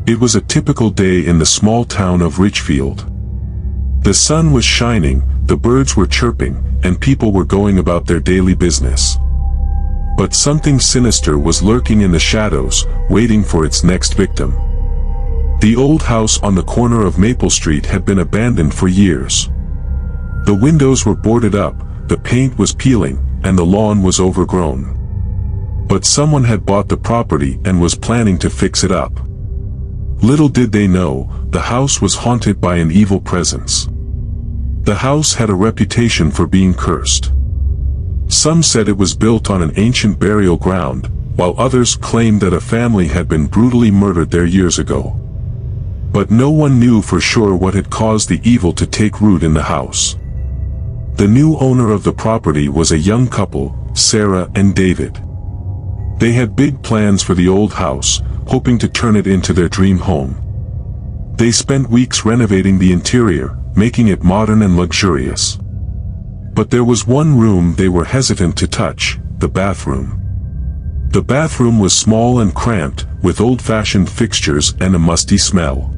It was a typical day in the small town of Richfield. The sun was shining, the birds were chirping, and people were going about their daily business. But something sinister was lurking in the shadows, waiting for its next victim. The old house on the corner of Maple Street had been abandoned for years. The windows were boarded up, the paint was peeling, and the lawn was overgrown. But someone had bought the property and was planning to fix it up. Little did they know, the house was haunted by an evil presence. The house had a reputation for being cursed. Some said it was built on an ancient burial ground, while others claimed that a family had been brutally murdered there years ago. But no one knew for sure what had caused the evil to take root in the house. The new owner of the property was a young couple, Sarah and David. They had big plans for the old house, hoping to turn it into their dream home. They spent weeks renovating the interior, making it modern and luxurious. But there was one room they were hesitant to touch, the bathroom. The bathroom was small and cramped, with old-fashioned fixtures and a musty smell.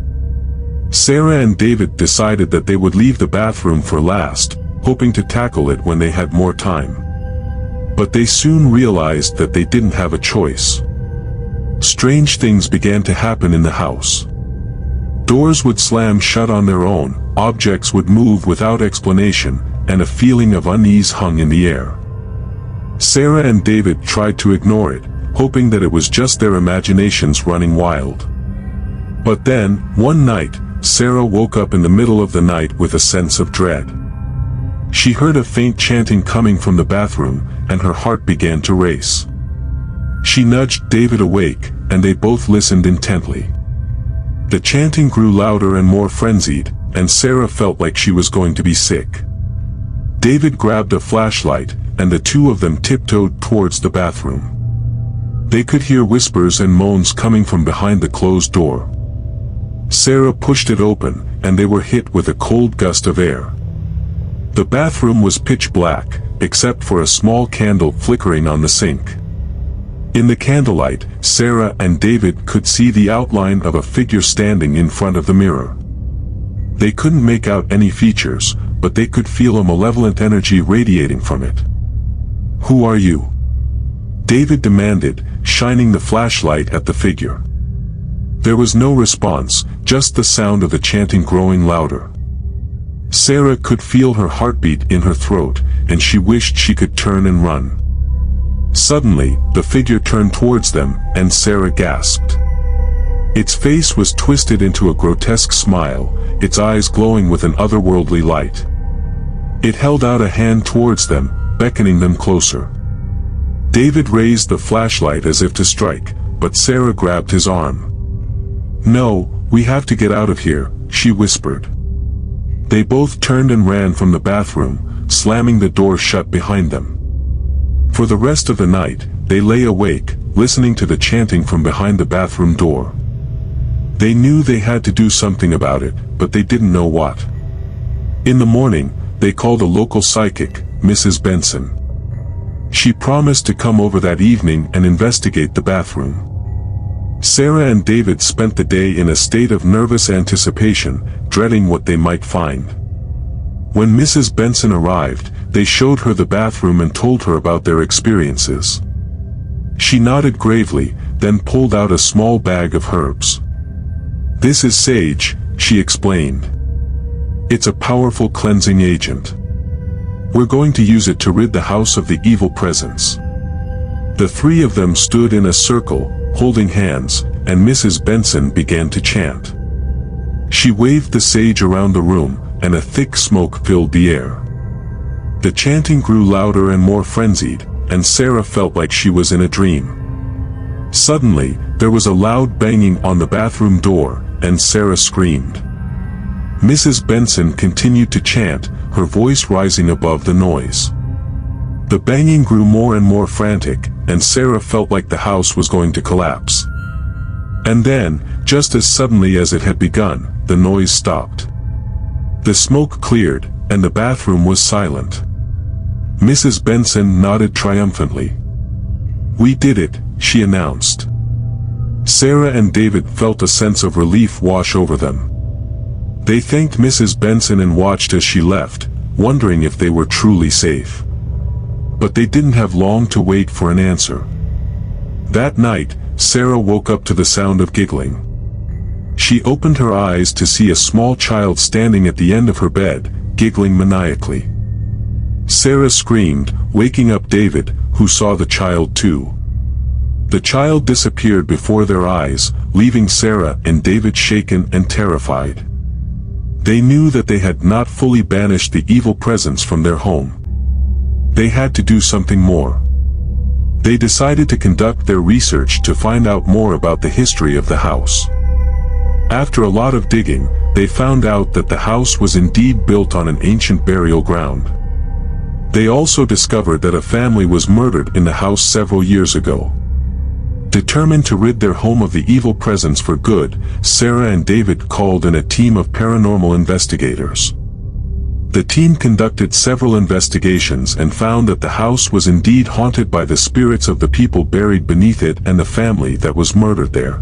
Sarah and David decided that they would leave the bathroom for last, hoping to tackle it when they had more time. But they soon realized that they didn't have a choice. Strange things began to happen in the house. Doors would slam shut on their own, objects would move without explanation, and a feeling of unease hung in the air. Sarah and David tried to ignore it, hoping that it was just their imaginations running wild. But then, one night, Sarah woke up in the middle of the night with a sense of dread. She heard a faint chanting coming from the bathroom, and her heart began to race. She nudged David awake, and they both listened intently. The chanting grew louder and more frenzied, and Sarah felt like she was going to be sick. David grabbed a flashlight, and the two of them tiptoed towards the bathroom. They could hear whispers and moans coming from behind the closed door. Sarah pushed it open, and they were hit with a cold gust of air. The bathroom was pitch black, except for a small candle flickering on the sink. In the candlelight, Sarah and David could see the outline of a figure standing in front of the mirror. They couldn't make out any features, but they could feel a malevolent energy radiating from it. "Who are you?" David demanded, shining the flashlight at the figure. There was no response, just the sound of the chanting growing louder. Sarah could feel her heartbeat in her throat, and she wished she could turn and run. Suddenly, the figure turned towards them, and Sarah gasped. Its face was twisted into a grotesque smile, its eyes glowing with an otherworldly light. It held out a hand towards them, beckoning them closer. David raised the flashlight as if to strike, but Sarah grabbed his arm. "No, we have to get out of here," she whispered. They both turned and ran from the bathroom, slamming the door shut behind them. For the rest of the night, they lay awake, listening to the chanting from behind the bathroom door. They knew they had to do something about it, but they didn't know what. In the morning, they called a local psychic, Mrs. Benson. She promised to come over that evening and investigate the bathroom. Sarah and David spent the day in a state of nervous anticipation, dreading what they might find. When Mrs. Benson arrived, they showed her the bathroom and told her about their experiences. She nodded gravely, then pulled out a small bag of herbs. "This is sage," she explained. "It's a powerful cleansing agent. We're going to use it to rid the house of the evil presence." The three of them stood in a circle, holding hands, and Mrs. Benson began to chant. She waved the sage around the room, and a thick smoke filled the air. The chanting grew louder and more frenzied, and Sarah felt like she was in a dream. Suddenly, there was a loud banging on the bathroom door, and Sarah screamed. Mrs. Benson continued to chant, her voice rising above the noise. The banging grew more and more frantic, and Sarah felt like the house was going to collapse. And then, just as suddenly as it had begun, the noise stopped. The smoke cleared, and the bathroom was silent. Mrs. Benson nodded triumphantly. "We did it," she announced. Sarah and David felt a sense of relief wash over them. They thanked Mrs. Benson and watched as she left, wondering if they were truly safe. But they didn't have long to wait for an answer. That night, Sarah woke up to the sound of giggling. She opened her eyes to see a small child standing at the end of her bed, giggling maniacally. Sarah screamed, waking up David, who saw the child too. The child disappeared before their eyes, leaving Sarah and David shaken and terrified. They knew that they had not fully banished the evil presence from their home. They had to do something more. They decided to conduct their research to find out more about the history of the house. After a lot of digging, they found out that the house was indeed built on an ancient burial ground. They also discovered that a family was murdered in the house several years ago. Determined to rid their home of the evil presence for good, Sarah and David called in a team of paranormal investigators. The team conducted several investigations and found that the house was indeed haunted by the spirits of the people buried beneath it and the family that was murdered there.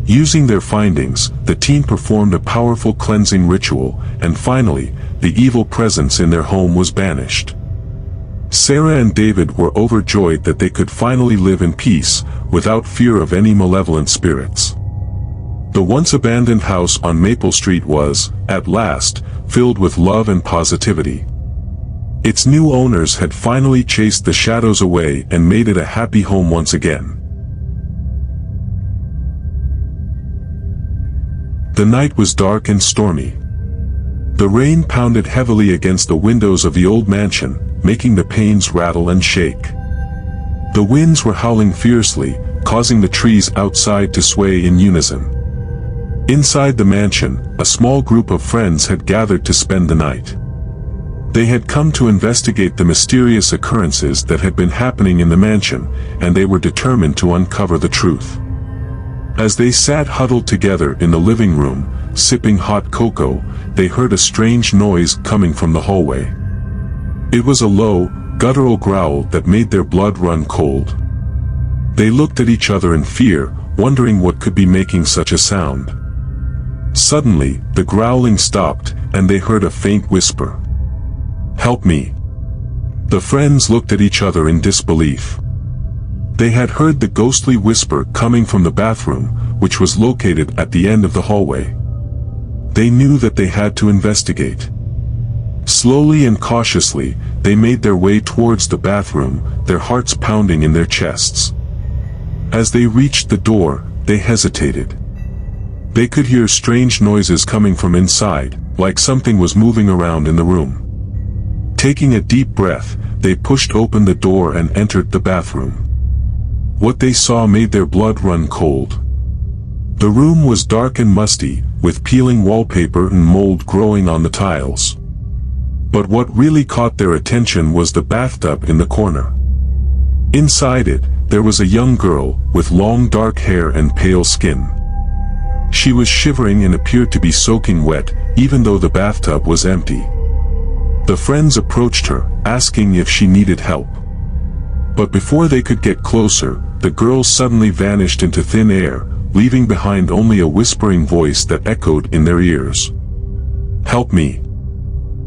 Using their findings, the team performed a powerful cleansing ritual, and finally, the evil presence in their home was banished. Sarah and David were overjoyed that they could finally live in peace, without fear of any malevolent spirits. The once abandoned house on Maple Street was, at last, filled with love and positivity. Its new owners had finally chased the shadows away and made it a happy home once again. The night was dark and stormy. The rain pounded heavily against the windows of the old mansion, making the panes rattle and shake. The winds were howling fiercely, causing the trees outside to sway in unison. Inside the mansion, a small group of friends had gathered to spend the night. They had come to investigate the mysterious occurrences that had been happening in the mansion, and they were determined to uncover the truth. As they sat huddled together in the living room, sipping hot cocoa, they heard a strange noise coming from the hallway. It was a low, guttural growl that made their blood run cold. They looked at each other in fear, wondering what could be making such a sound. Suddenly, the growling stopped, and they heard a faint whisper. "Help me." The friends looked at each other in disbelief. They had heard the ghostly whisper coming from the bathroom, which was located at the end of the hallway. They knew that they had to investigate. Slowly and cautiously, they made their way towards the bathroom, their hearts pounding in their chests. As they reached the door, they hesitated. They could hear strange noises coming from inside, like something was moving around in the room. Taking a deep breath, they pushed open the door and entered the bathroom. What they saw made their blood run cold. The room was dark and musty, with peeling wallpaper and mold growing on the tiles. But what really caught their attention was the bathtub in the corner. Inside it, there was a young girl, with long dark hair and pale skin. She was shivering and appeared to be soaking wet, even though the bathtub was empty. The friends approached her, asking if she needed help. But before they could get closer, the girl suddenly vanished into thin air, leaving behind only a whispering voice that echoed in their ears. "Help me."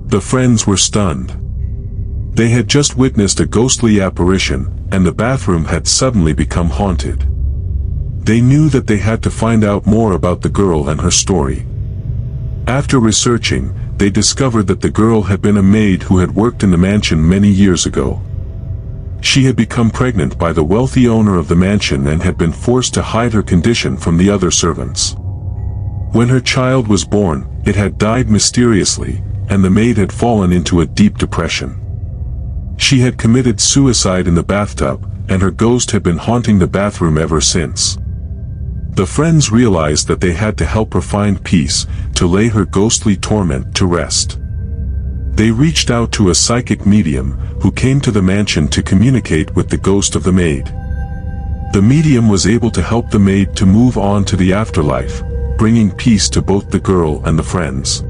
The friends were stunned. They had just witnessed a ghostly apparition, and the bathroom had suddenly become haunted. They knew that they had to find out more about the girl and her story. After researching, they discovered that the girl had been a maid who had worked in the mansion many years ago. She had become pregnant by the wealthy owner of the mansion and had been forced to hide her condition from the other servants. When her child was born, it had died mysteriously, and the maid had fallen into a deep depression. She had committed suicide in the bathtub, and her ghost had been haunting the bathroom ever since. The friends realized that they had to help her find peace, to lay her ghostly torment to rest. They reached out to a psychic medium, who came to the mansion to communicate with the ghost of the maid. The medium was able to help the maid to move on to the afterlife, bringing peace to both the girl and the friends.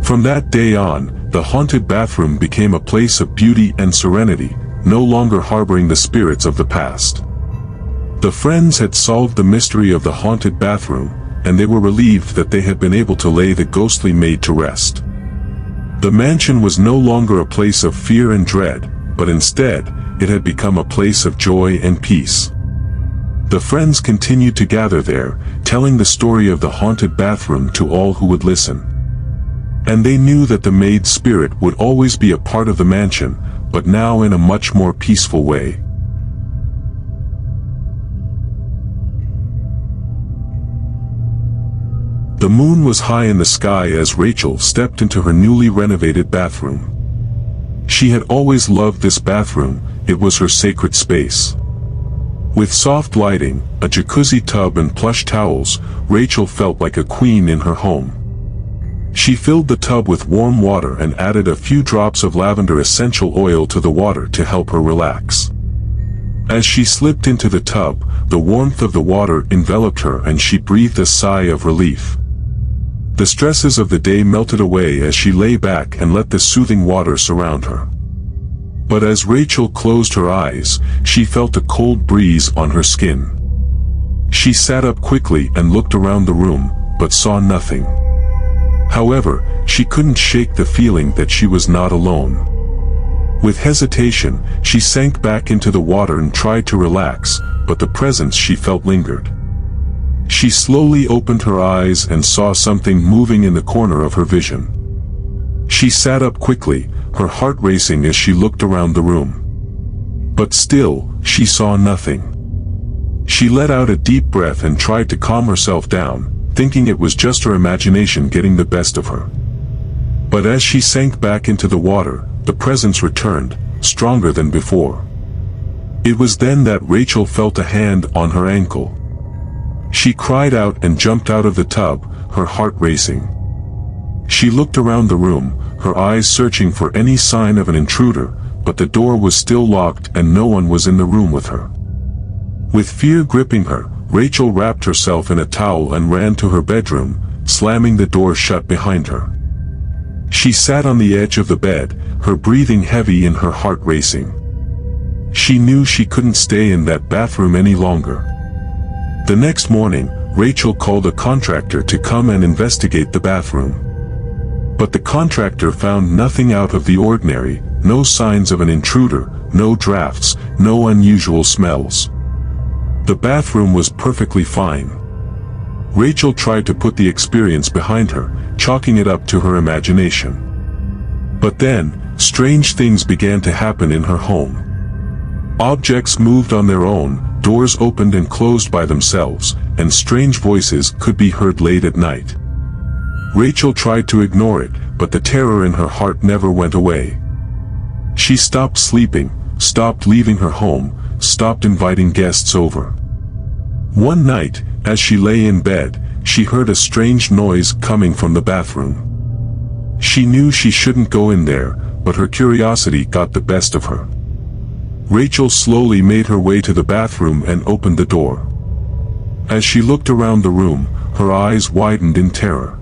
From that day on, the haunted bathroom became a place of beauty and serenity, no longer harboring the spirits of the past. The friends had solved the mystery of the haunted bathroom, and they were relieved that they had been able to lay the ghostly maid to rest. The mansion was no longer a place of fear and dread, but instead, it had become a place of joy and peace. The friends continued to gather there, telling the story of the haunted bathroom to all who would listen. And they knew that the maid's spirit would always be a part of the mansion, but now in a much more peaceful way. The moon was high in the sky as Rachel stepped into her newly renovated bathroom. She had always loved this bathroom, it was her sacred space. With soft lighting, a jacuzzi tub and plush towels, Rachel felt like a queen in her home. She filled the tub with warm water and added a few drops of lavender essential oil to the water to help her relax. As she slipped into the tub, the warmth of the water enveloped her and she breathed a sigh of relief. The stresses of the day melted away as she lay back and let the soothing water surround her. But as Rachel closed her eyes, she felt a cold breeze on her skin. She sat up quickly and looked around the room, but saw nothing. However, she couldn't shake the feeling that she was not alone. With hesitation, she sank back into the water and tried to relax, but the presence she felt lingered. She slowly opened her eyes and saw something moving in the corner of her vision. She sat up quickly, her heart racing as she looked around the room. But still, she saw nothing. She let out a deep breath and tried to calm herself down, thinking it was just her imagination getting the best of her. But as she sank back into the water, the presence returned, stronger than before. It was then that Rachel felt a hand on her ankle. She cried out and jumped out of the tub, her heart racing. She looked around the room, her eyes searching for any sign of an intruder, but the door was still locked and no one was in the room with her. With fear gripping her, Rachel wrapped herself in a towel and ran to her bedroom, slamming the door shut behind her. She sat on the edge of the bed, her breathing heavy and her heart racing. She knew she couldn't stay in that bathroom any longer. The next morning, Rachel called a contractor to come and investigate the bathroom. But the contractor found nothing out of the ordinary, no signs of an intruder, no drafts, no unusual smells. The bathroom was perfectly fine. Rachel tried to put the experience behind her, chalking it up to her imagination. But then, strange things began to happen in her home. Objects moved on their own, doors opened and closed by themselves, and strange voices could be heard late at night. Rachel tried to ignore it, but the terror in her heart never went away. She stopped sleeping, stopped leaving her home, stopped inviting guests over. One night, as she lay in bed, she heard a strange noise coming from the bathroom. She knew she shouldn't go in there, but her curiosity got the best of her. Rachel slowly made her way to the bathroom and opened the door. As she looked around the room, her eyes widened in terror.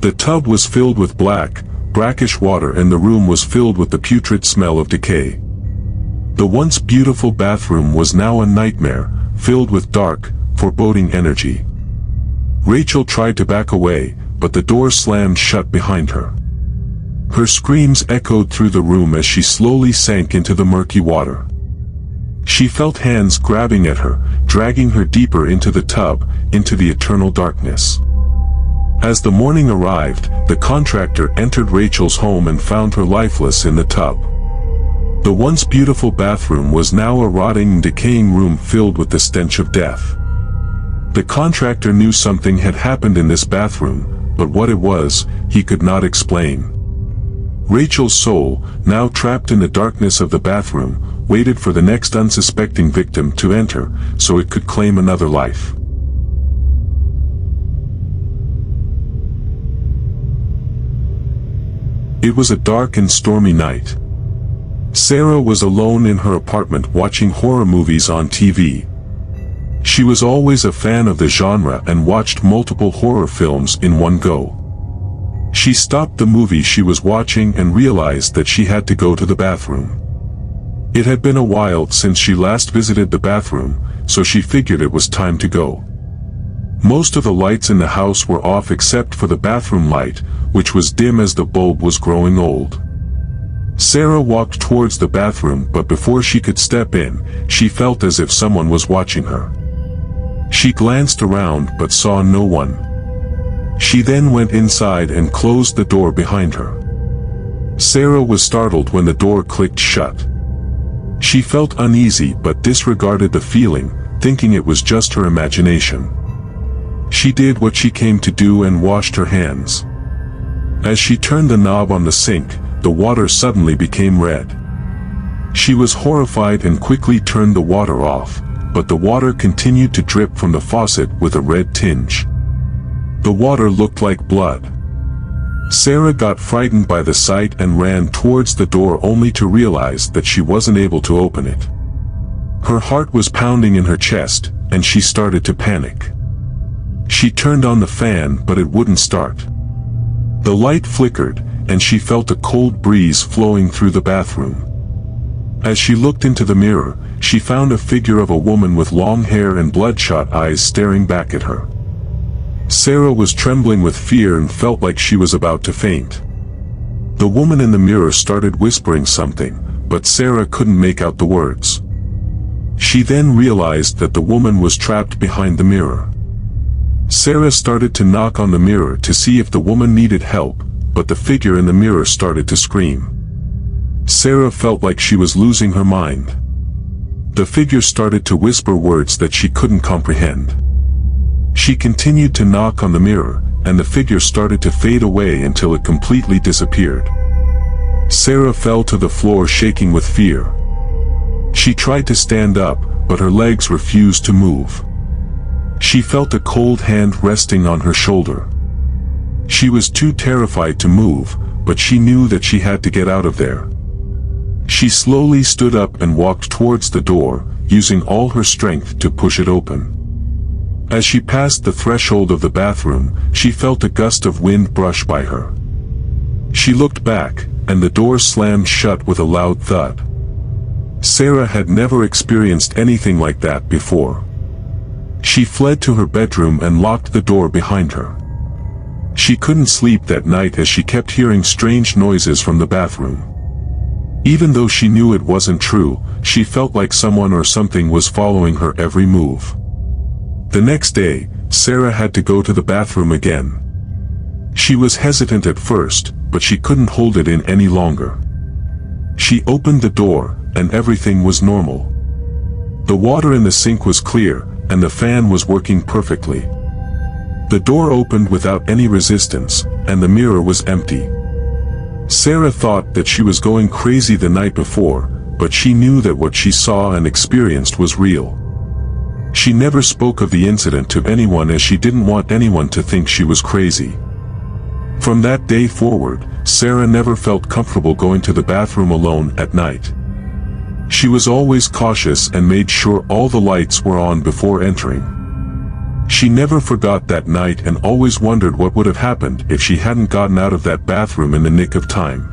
The tub was filled with black, brackish water and the room was filled with the putrid smell of decay. The once beautiful bathroom was now a nightmare, filled with dark, foreboding energy. Rachel tried to back away, but the door slammed shut behind her. Her screams echoed through the room as she slowly sank into the murky water. She felt hands grabbing at her, dragging her deeper into the tub, into the eternal darkness. As the morning arrived, the contractor entered Rachel's home and found her lifeless in the tub. The once beautiful bathroom was now a rotting and decaying room filled with the stench of death. The contractor knew something had happened in this bathroom, but what it was, he could not explain. Rachel's soul, now trapped in the darkness of the bathroom, waited for the next unsuspecting victim to enter, so it could claim another life. It was a dark and stormy night. Sarah was alone in her apartment watching horror movies on TV. She was always a fan of the genre and watched multiple horror films in one go. She stopped the movie she was watching and realized that she had to go to the bathroom. It had been a while since she last visited the bathroom, so she figured it was time to go. Most of the lights in the house were off except for the bathroom light, which was dim as the bulb was growing old. Sarah walked towards the bathroom, but before she could step in, she felt as if someone was watching her. She glanced around but saw no one. She then went inside and closed the door behind her. Sarah was startled when the door clicked shut. She felt uneasy but disregarded the feeling, thinking it was just her imagination. She did what she came to do and washed her hands. As she turned the knob on the sink, the water suddenly became red. She was horrified and quickly turned the water off, but the water continued to drip from the faucet with a red tinge. The water looked like blood. Sarah got frightened by the sight and ran towards the door only to realize that she wasn't able to open it. Her heart was pounding in her chest, and she started to panic. She turned on the fan but it wouldn't start. The light flickered, and she felt a cold breeze flowing through the bathroom. As she looked into the mirror, she found a figure of a woman with long hair and bloodshot eyes staring back at her. Sarah was trembling with fear and felt like she was about to faint. The woman in the mirror started whispering something, but Sarah couldn't make out the words. She then realized that the woman was trapped behind the mirror. Sarah started to knock on the mirror to see if the woman needed help, but the figure in the mirror started to scream. Sarah felt like she was losing her mind. The figure started to whisper words that she couldn't comprehend. She continued to knock on the mirror, and the figure started to fade away until it completely disappeared. Sarah fell to the floor shaking with fear. She tried to stand up, but her legs refused to move. She felt a cold hand resting on her shoulder. She was too terrified to move, but she knew that she had to get out of there. She slowly stood up and walked towards the door, using all her strength to push it open. As she passed the threshold of the bathroom, she felt a gust of wind brush by her. She looked back, and the door slammed shut with a loud thud. Sarah had never experienced anything like that before. She fled to her bedroom and locked the door behind her. She couldn't sleep that night as she kept hearing strange noises from the bathroom. Even though she knew it wasn't true, she felt like someone or something was following her every move. The next day, Sarah had to go to the bathroom again. She was hesitant at first, but she couldn't hold it in any longer. She opened the door, and everything was normal. The water in the sink was clear, and the fan was working perfectly. The door opened without any resistance, and the mirror was empty. Sarah thought that she was going crazy the night before, but she knew that what she saw and experienced was real. She never spoke of the incident to anyone as she didn't want anyone to think she was crazy. From that day forward, Sarah never felt comfortable going to the bathroom alone at night. She was always cautious and made sure all the lights were on before entering. She never forgot that night and always wondered what would have happened if she hadn't gotten out of that bathroom in the nick of time.